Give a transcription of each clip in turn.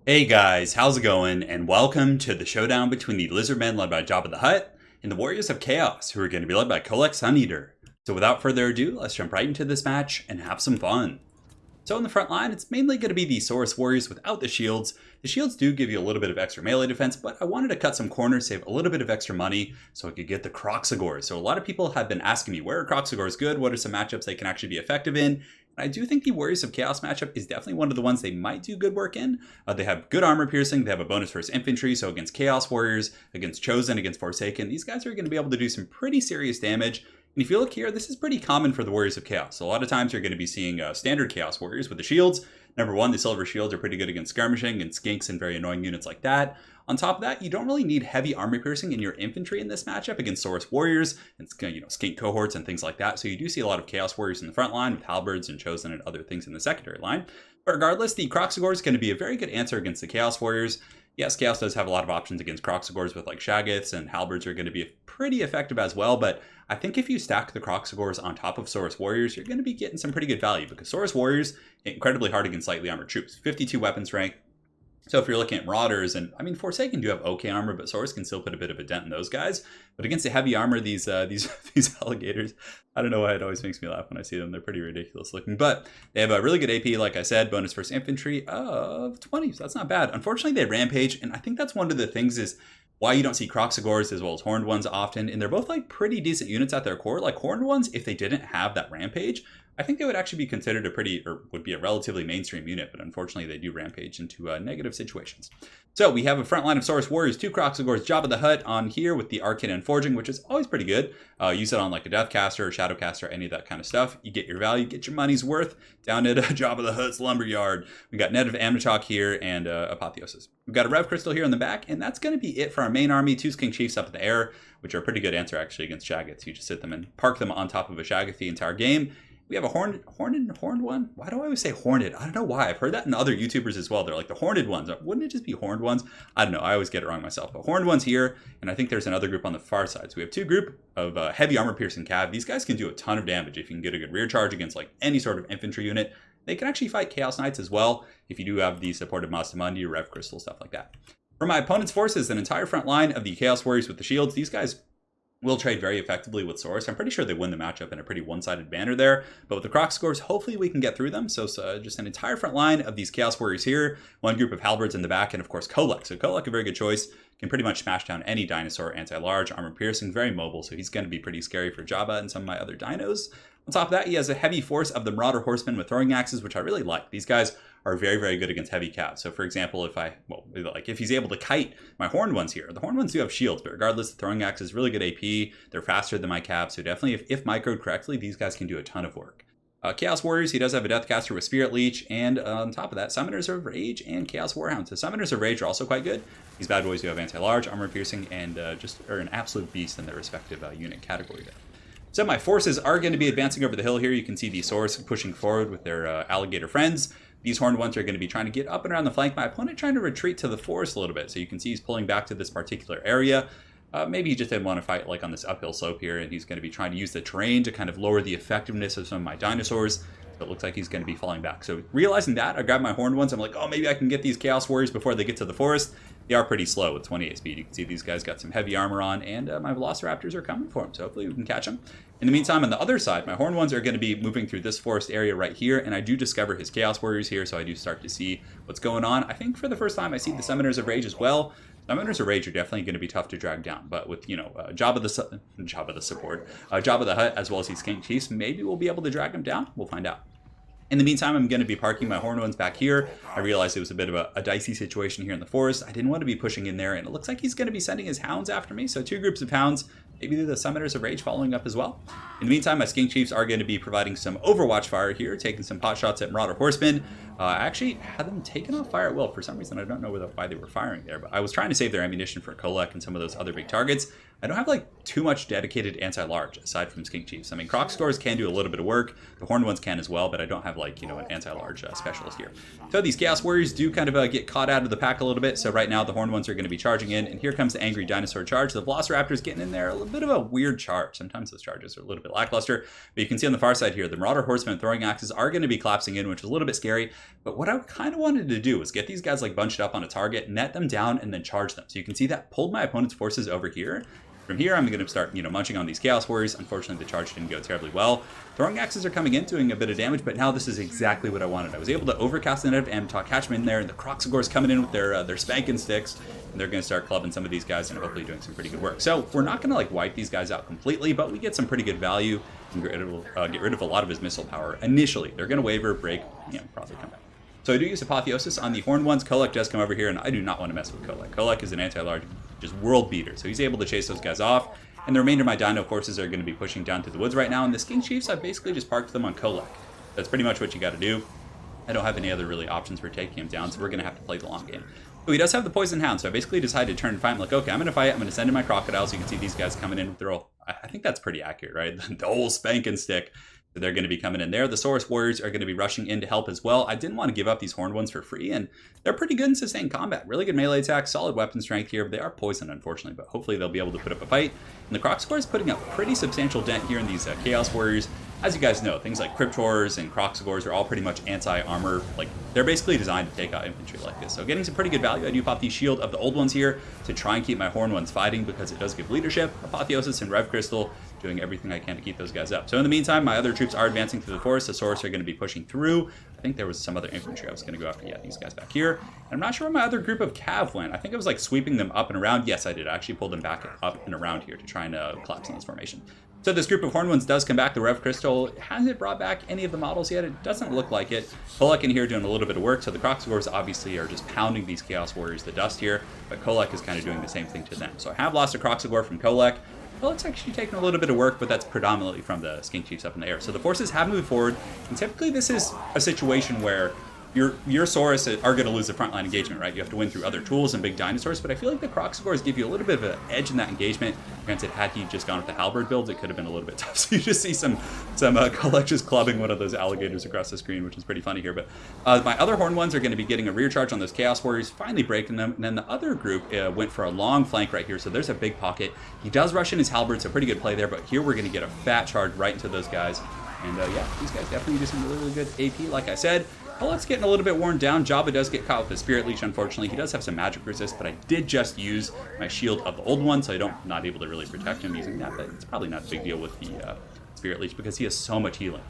Hey guys, how's it going? And welcome to the showdown between the Lizardmen led by Jabba the Hutt and the Warriors of Chaos, who are going to be led by KROXIGOR. So without further ado, let's jump right into this match and have some fun. So in the front line, it's mainly going to be the Saurus Warriors without the shields. The shields do give you a little bit of extra melee defense, but I wanted to cut some corners, save a little bit of extra money, so I could get the KROXIGOR. So a lot of people have been asking me, where are KROXIGORs good? What are some matchups they can actually be effective in? I do think the Warriors of Chaos matchup is definitely one of the ones they might do good work in. They have good armor piercing, they have a bonus versus infantry, so against Chaos Warriors, against Chosen, against Forsaken, these guys are going to be able to do some pretty serious damage. And if you look here, this is pretty common for the Warriors of Chaos. So a lot of times you're going to be seeing standard Chaos Warriors with the shields. Number one, the silver shields are pretty good against skirmishing and skinks and very annoying units like that. On top of that, you don't really need heavy armor piercing in your infantry in this matchup against Saurus Warriors and skink cohorts and things like that. So you do see a lot of Chaos Warriors in the front line with halberds and Chosen and other things in the secondary line. But regardless, the KROXIGOR is going to be a very good answer against the Chaos Warriors. Yes, Chaos does have a lot of options against KROXIGORs with like Shaggoths, and halberds are going to be pretty effective as well, but I think if you stack the KROXIGORs on top of Saurus Warriors, you're going to be getting some pretty good value, because Saurus Warriors hit incredibly hard against lightly armored troops. 52 weapons rank. So if you're looking at Marauders, and I mean Forsaken do have okay armor, but Saurus can still put a bit of a dent in those guys. But against the heavy armor, these alligators, I don't know why it always makes me laugh when I see them. They're pretty ridiculous looking, but they have a really good AP, like I said, bonus versus infantry of 20. So that's not bad. Unfortunately, they rampage, and I think that's one of the things is why you don't see KROXIGORs as well as Horned Ones often, and they're both like pretty decent units at their core. Like Horned Ones, if they didn't have that rampage, I think they would actually be considered would be a relatively mainstream unit, but unfortunately they do rampage into negative situations. So we have a front line of Saurus Warriors, 2 KROXIGORs, Jabba the Hutt on here with the Arcane and Forging, which is always pretty good. Use it on like a Deathcaster or Shadowcaster, any of that kind of stuff. You get your value, get your money's worth down at Jabba the Hutt's Lumberyard. We got Net of Amnichok here and Apotheosis. We've got a Rev Crystal here in the back, and that's going to be it for our main army. 2 Skink Chiefs up in the air, which are a pretty good answer actually against Shaggoths. You just sit them and park them on top of a Shaggoth the entire game. We have a horned one. Why do I always say horned? I don't know why. I've heard that in other YouTubers as well. They're like the horned ones. Wouldn't it just be horned ones? I don't know. I always get it wrong myself. But horned ones here, and I think there's another group on the far side. So we have 2 group of heavy armor piercing cav. These guys can do a ton of damage if you can get a good rear charge against like any sort of infantry unit. They can actually fight Chaos Knights as well if you do have the supportive Mastamundi or Rev Crystal, stuff like that. For my opponent's forces, an entire front line of the Chaos Warriors with the shields. These guys will trade very effectively with Saurus. I'm pretty sure they win the matchup in a pretty one-sided manner there. But with the KROXIGORs, hopefully we can get through them. So just an entire front line of these Chaos Warriors here. 1 group of halberds in the back, and of course Kolek. So Kolek, a very good choice. Can pretty much smash down any dinosaur, anti-large, armor piercing, very mobile. So he's going to be pretty scary for Jabba and some of my other dinos. On top of that, he has a heavy force of the Marauder Horsemen with throwing axes, which I really like. These guys are very, very good against heavy cav. So for example, if he's able to kite my horned ones here, the horned ones do have shields, but regardless, the throwing axe is really good AP. They're faster than my cav. So definitely if microed correctly, these guys can do a ton of work. Chaos Warriors, he does have a Deathcaster with Spirit Leech, and on top of that, Summoners of Rage and Chaos Warhound. So Summoners of Rage are also quite good. These bad boys do have anti-large, armor piercing, and just are an absolute beast in their respective unit category there. So my forces are going to be advancing over the hill here. You can see the Saurus pushing forward with their alligator friends. These horned ones are going to be trying to get up and around the flank. My opponent trying to retreat to the forest a little bit. So you can see he's pulling back to this particular area. Maybe he just didn't want to fight like on this uphill slope here, and he's going to be trying to use the terrain to kind of lower the effectiveness of some of my dinosaurs. So it looks like he's going to be falling back. So realizing that, I grabbed my horned ones. I'm like, oh, maybe I can get these Chaos Warriors before they get to the forest. They are pretty slow with 28 speed. You can see these guys got some heavy armor on, and my Velociraptors are coming for them. So hopefully we can catch them. In the meantime, on the other side, my horned ones are going to be moving through this forest area right here, and I do discover his Chaos Warriors here, so I do start to see what's going on. I think for the first time I see the Summoners of Rage as well. Summoners of Rage are definitely going to be tough to drag down, but with, Jabba the Hutt, as well as these Skink Chiefs, maybe we'll be able to drag them down. We'll find out. In the meantime, I'm going to be parking my horned ones back here. I realized it was a bit of a dicey situation here in the forest. I didn't want to be pushing in there, and it looks like he's going to be sending his hounds after me. So 2 groups of hounds, maybe the Summoners of Rage following up as well. In the meantime, my Skink Chiefs are going to be providing some Overwatch fire here, taking some pot shots at Marauder Horsemen. I actually had them taken off fire at will. For some reason, I don't know why they were firing there, but I was trying to save their ammunition for Kolek and some of those other big targets. I don't have like too much dedicated anti-large aside from Skink Chiefs. I mean, KROXIGORs can do a little bit of work. The horned ones can as well, but I don't have like, an anti-large specialist here. So these Chaos Warriors do kind of get caught out of the pack a little bit. So right now the horned ones are going to be charging in, and here comes the angry dinosaur charge. The Velociraptor's getting in there a bit of a weird charge. Sometimes those charges are a little bit lackluster, but you can see on the far side here, the Marauder Horsemen throwing axes are going to be collapsing in, which is a little bit scary. But what I kind of wanted to do was get these guys like bunched up on a target, net them down, and then charge them. So you can see that pulled my opponent's forces over here. From here, I'm going to start, munching on these Chaos Warriors. Unfortunately, the charge didn't go terribly well. Throwing axes are coming in, doing a bit of damage, but now this is exactly what I wanted. I was able to overcast the net of Amtok, catch them in there, and the KROXIGOR's coming in with their spanking sticks, and they're going to start clubbing some of these guys and hopefully doing some pretty good work. So we're not going to like wipe these guys out completely, but we get some pretty good value and get rid of a lot of his missile power. Initially, they're going to waver, break, probably come back. So I do use Apotheosis on the Horned ones. Kolek does come over here, and I do not want to mess with Kolek. Kolek is an anti-large, just world beater, so he's able to chase those guys off. And the remainder of my Dino forces are going to be pushing down through the woods right now. And the Skink Chiefs, I've basically just parked them on Kolek. That's pretty much what you got to do. I don't have any other really options for taking him down, so we're going to have to play the long game. But he does have the Poison Hound, so I basically decided to turn and fight. I'm like, okay, I'm going to fight. I'm going to send in my Crocodiles. You can see these guys coming in with their old... I think that's pretty accurate, right? The old spanking stick. So they're going to be coming in there. The Saurus Warriors are going to be rushing in to help as well. I didn't want to give up these Horned ones for free, and they're pretty good in sustained combat. Really good melee attack, solid weapon strength here, but they are poisoned, unfortunately, but hopefully they'll be able to put up a fight. And the KROXIGOR is putting up pretty substantial dent here in these Chaos Warriors. As you guys know, things like Cryptors and KROXIGORs are all pretty much anti-armor. Like, they're basically designed to take out infantry like this. So getting some pretty good value. I do pop the Shield of the Old Ones here to try and keep my Horned ones fighting because it does give leadership. Apotheosis and Rev Crystal doing everything I can to keep those guys up. So in the meantime, my other troops are advancing through the forest. The Saurus are going to be pushing through. I think there was some other infantry I was going to go after. Yeah, these guys back here. And I'm not sure where my other group of Cav went. I think I was like sweeping them up and around. Yes, I did. I actually pulled them back up and around here to try and collapse on this formation. So this group of Horned ones does come back. The Rev Crystal hasn't brought back any of the models yet. It doesn't look like it. Kolek in here doing a little bit of work. So the KROXIGORs obviously are just pounding these Chaos Warriors to dust here. But Kolek is kind of doing the same thing to them. So I have lost a KROXIGOR from Kolek. Well, it's actually taken a little bit of work, but that's predominantly from the Skink Chiefs up in the air. So the forces have moved forward, and typically this is a situation where your Saurus are going to lose the frontline engagement, right? You have to win through other tools and big dinosaurs, but I feel like the KROXIGORs give you a little bit of an edge in that engagement. Granted, had he just gone with the halberd builds, it could have been a little bit tough. So you just see some Kolek just clubbing one of those alligators across the screen, which is pretty funny here. But my other Horned ones are going to be getting a rear charge on those Chaos Warriors, finally breaking them. And then the other group went for a long flank right here, so there's a big pocket. He does rush in his halberd, so pretty good play there. But here we're going to get a fat charge right into those guys. And yeah, these guys definitely do some really, really good AP, like I said. Kolek's getting a little bit worn down. Jabba does get caught with the Spirit Leech, unfortunately. He does have some magic resist, but I did just use my Shield of the Old One, so I'm not able to really protect him using that. But it's probably not a big deal with the Spirit Leech because he has so much healing.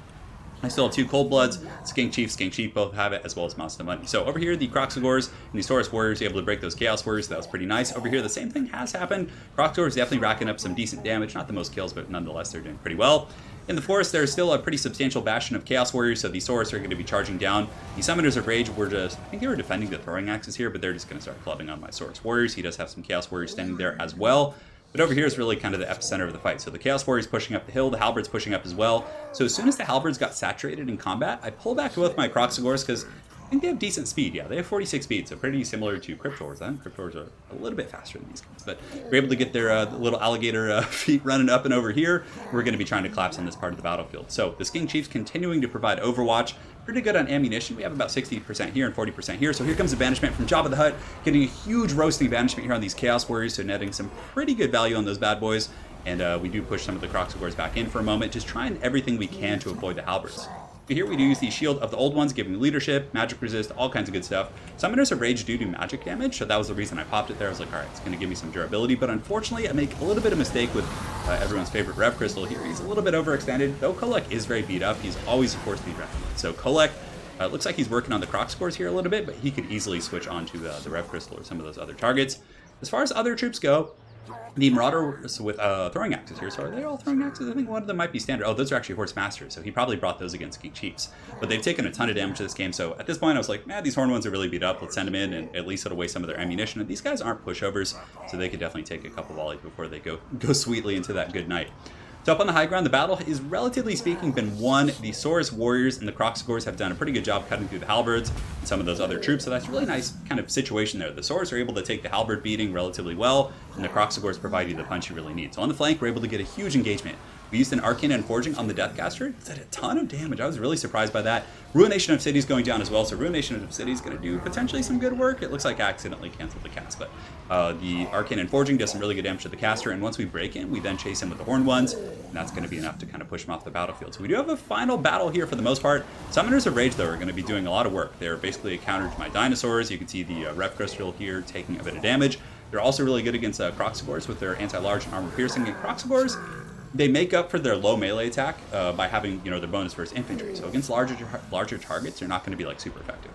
I still have two Cold Bloods. Skink Chief both have it, as well as Monster Money. So over here, the KROXIGORs and the Saurus Warriors able to break those Chaos Warriors. That was pretty nice. Over here, the same thing has happened. KROXIGORs definitely racking up some decent damage. Not the most kills, but nonetheless, they're doing pretty well. In the forest, there's still a pretty substantial bastion of Chaos Warriors, so the Saurus are going to be charging down. The Summoners of Rage were just, I think they were defending the throwing axes here, but they're just going to start clubbing on my Saurus Warriors. He does have some Chaos Warriors standing there as well. But over here is really kind of the epicenter of the fight. So the Chaos Warriors pushing up the hill, the Halberds pushing up as well. So as soon as the Halberds got saturated in combat, I pulled back both my KROXIGORs because I think they have decent speed. Yeah, they have 46 speed, so pretty similar to Cryptors. I think Cryptors are a little bit faster than these guys. But we're able to get their little alligator feet running up and over here. We're going to be trying to collapse on this part of the battlefield. So the Skink Chiefs continuing to provide overwatch. Pretty good on ammunition. We have about 60% here and 40% here. So here comes the banishment from Jabba the Hutt, getting a huge roasting banishment here on these Chaos Warriors, so netting some pretty good value on those bad boys. And we do push some of the KROXIGORs back in for a moment, just trying everything we can to avoid the halberds. Here we do use the Shield of the Old Ones, giving leadership, magic resist, all kinds of good stuff. Summoners of Rage do magic damage, so that was the reason I popped it there. I was like, all right, it's going to give me some durability. But unfortunately, I make a little bit of mistake with everyone's favorite Rev Crystal here. He's a little bit overextended, though Kolek is very beat up. He's always a force speed reckoned. So Kolek, looks like he's working on the KROXIGORs here a little bit, but he could easily switch on to the Rev Crystal or some of those other targets. As far as other troops go, the Marauders with throwing axes here. So are they all throwing axes? I think one of them might be standard. Oh, those are actually Horse Masters, so he probably brought those against Skink Chiefs. But they've taken a ton of damage to this game, so at this point I was like, these Horned ones are really beat up. Let's send them in, and at least it'll waste some of their ammunition. And these guys aren't pushovers, so they could definitely take a couple volleys before they go sweetly into that good night. So up on the high ground, the battle is, relatively speaking, been won. The Saurus Warriors and the KROXIGORs have done a pretty good job cutting through the halberds and some of those other troops, so that's a really nice kind of situation there. The Saurus are able to take the halberd beating relatively well, and the KROXIGORs provide you the punch you really need. So on the flank, we're able to get a huge engagement We used an Arcane and Forging on the Deathcaster. It did a ton of damage. I was really surprised by that. Ruination of Cities going down as well, so Ruination of Cities going to do potentially some good work. It looks like I accidentally canceled the cast, but the Arcane and Forging does some really good damage to the caster, and once we break him, we then chase him with the Horned Ones, and that's going to be enough to kind of push him off the battlefield. So we do have a final battle here for the most part. Summoners of Rage, though, are going to be doing a lot of work. They're basically a counter to my Dinosaurs. You can see the Rev Crystal here taking a bit of damage. They're also really good against Kroxigors with their anti-large and armor piercing. And Kroxigors, they make up for their low melee attack by having, their bonus versus infantry. So against larger targets, they're not going to be like super effective.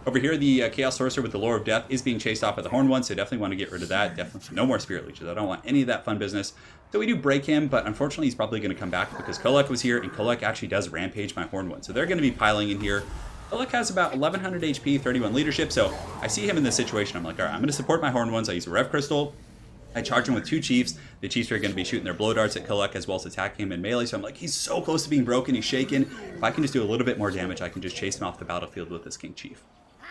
Over here, the Chaos Sorcerer with the Lore of Death is being chased off by the Horned One, so definitely want to get rid of that. Definitely no more Spirit Leeches. I don't want any of that fun business. So we do break him, but unfortunately he's probably going to come back because Kolek was here, and Kolek actually does rampage my Horned One. So they're going to be piling in here. Kolek has about 1100 HP, 31 leadership, so I see him in this situation. I'm like, all right, I'm going to support my Horned Ones. I use a Rev Crystal. I charge him with 2 Chiefs. The Chiefs are going to be shooting their blow darts at Kolek as well as attacking him in melee. So I'm like, he's so close to being broken. He's shaken. If I can just do a little bit more damage, I can just chase him off the battlefield with this King Chief.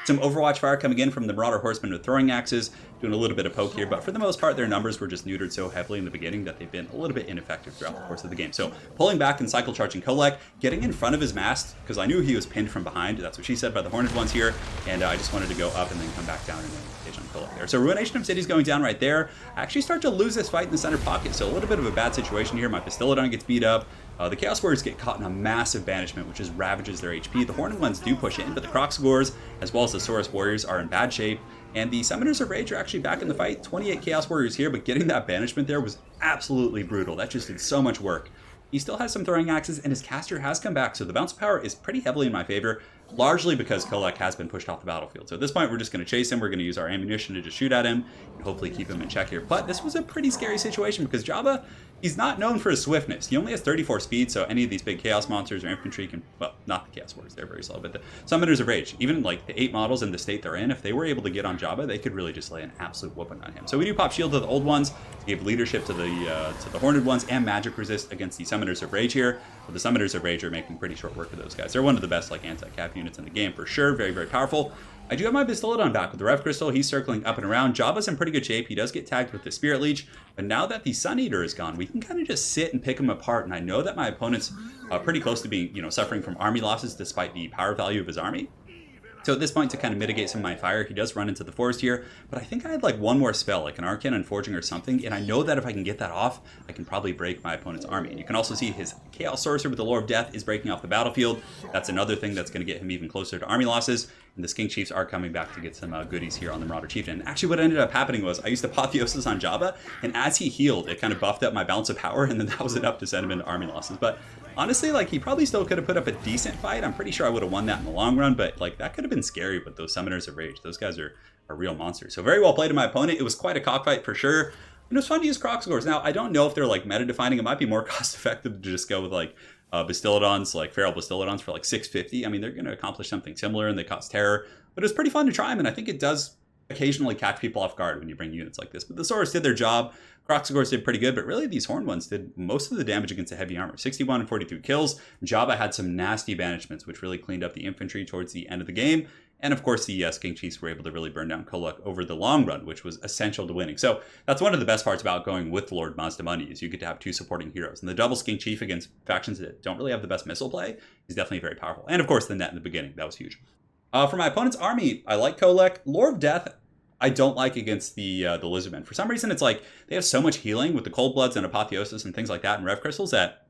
Some Overwatch fire coming in from the Marauder Horsemen with throwing axes, doing a little bit of poke here, but for the most part, their numbers were just neutered so heavily in the beginning that they've been a little bit ineffective throughout the course of the game. So pulling back and cycle charging Kolek, getting in front of his mast, because I knew he was pinned from behind. That's what she said by the Horned Ones here, and I just wanted to go up and then come back down and then engage on Kolek there. So Ruination of Cities going down right there. I actually start to lose this fight in the center pocket, so a little bit of a bad situation here. My Pistolodon gets beat up. The Chaos Warriors get caught in a massive banishment, which just ravages their HP. The Horned Ones do push in, but the Kroxigors, as well as the Saurus Warriors, are in bad shape. And the Summoners of Rage are actually back in the fight. 28 Chaos Warriors here, but getting that banishment there was absolutely brutal. That just did so much work. He still has some throwing axes, and his caster has come back, so the bounce power is pretty heavily in my favor, largely because Kolek has been pushed off the battlefield. So at this point, we're just going to chase him. We're going to use our ammunition to just shoot at him, and hopefully keep him in check here. But this was a pretty scary situation because Jabba, he's not known for his swiftness. He only has 34 speed, so any of these big Chaos monsters or infantry can, well, not the Chaos Warriors, they're very slow, but the Summoners of Rage, even like the 8 models in the state they're in, if they were able to get on Jabba, they could really just lay an absolute whooping on him. So we do pop shield to the old ones, to give leadership to the Horned Ones, and magic resist against the Summoners of Rage here. But the Summoners of Rage are making pretty short work of those guys. They're one of the best like anti-cap units in the game for sure. Very, very powerful. I do have my Pistolodon back with the Rev Crystal. He's circling up and around. Jabba's in pretty good shape. He does get tagged with the Spirit Leech. But now that the Sun Eater is gone, we can kind of just sit and pick him apart. And I know that my opponent's pretty close to being, suffering from army losses despite the power value of his army. So at this point, to kind of mitigate some of my fire, he does run into the forest here, but I think I had like one more spell, like an Arcane and Forging or something, and I know that if I can get that off, I can probably break my opponent's army. And you can also see his Chaos Sorcerer with the Lore of Death is breaking off the battlefield. That's another thing that's going to get him even closer to army losses, and the Skink Chiefs are coming back to get some goodies here on the Marauder Chieftain. And actually what ended up happening was I used Apotheosis on Jabba, and as he healed, it kind of buffed up my balance of power, and then that was enough to send him into army losses. But honestly, like, he probably still could have put up a decent fight. I'm pretty sure I would have won that in the long run, but like that could have been scary with those Summoners of Rage. Those guys are real monsters. So very well played to my opponent. It was quite a cockfight for sure. And it was fun to use Kroxigors. Now, I don't know if they're like meta defining. It might be more cost effective to just go with like Bastillodons, like Feral Bastillodons for like 650. I mean, they're going to accomplish something similar and they cost terror, but it was pretty fun to try them. And I think it does occasionally catch people off guard when you bring units like this. But the Saurus did their job. Kroxigors did pretty good, but really these Horned Ones did most of the damage against the heavy armor. 61 and 42 kills. Jabba had some nasty banishments, which really cleaned up the infantry towards the end of the game. And of course, the Skink Chiefs were able to really burn down Kolek over the long run, which was essential to winning. So that's one of the best parts about going with Lord Mazda Money, is you get to have 2 supporting heroes. And the double Skink Chief against factions that don't really have the best missile play is definitely very powerful. And of course, the net in the beginning, that was huge. For my opponent's army, I like Kolek. Lore of Death, I don't like against the Lizardmen. For some reason, it's like they have so much healing with the Cold Bloods and Apotheosis and things like that and Rev Crystals that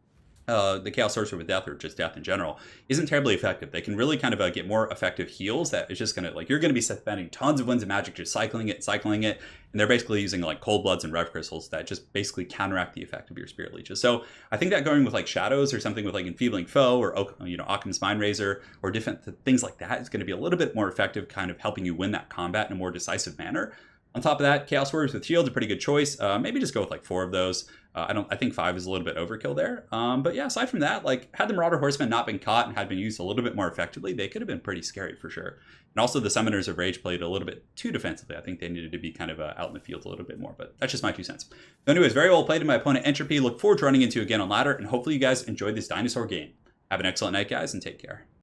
the Chaos Sorcerer with Death, or just Death in general, isn't terribly effective. They can really kind of get more effective heals that is just going to, like, you're going to be spending tons of Winds of Magic just cycling it, and they're basically using like Cold Bloods and Rev Crystals that just basically counteract the effect of your Spirit Leeches. So I think that going with like Shadows or something with like Enfeebling Foe or Occam's Mind Razor or different things like that is going to be a little bit more effective, kind of helping you win that combat in a more decisive manner. On top of that, Chaos Warriors with Shields, a pretty good choice. Maybe just go with like 4 of those. I think 5 is a little bit overkill there. But yeah, aside from that, like, had the Marauder Horsemen not been caught and had been used a little bit more effectively, they could have been pretty scary for sure. And also the Summoners of Rage played a little bit too defensively. I think they needed to be kind of out in the field a little bit more, but that's just my 2 cents. So anyways, very well played to my opponent Entropy. Look forward to running into you again on ladder, and hopefully you guys enjoyed this dinosaur game. Have an excellent night, guys, and take care.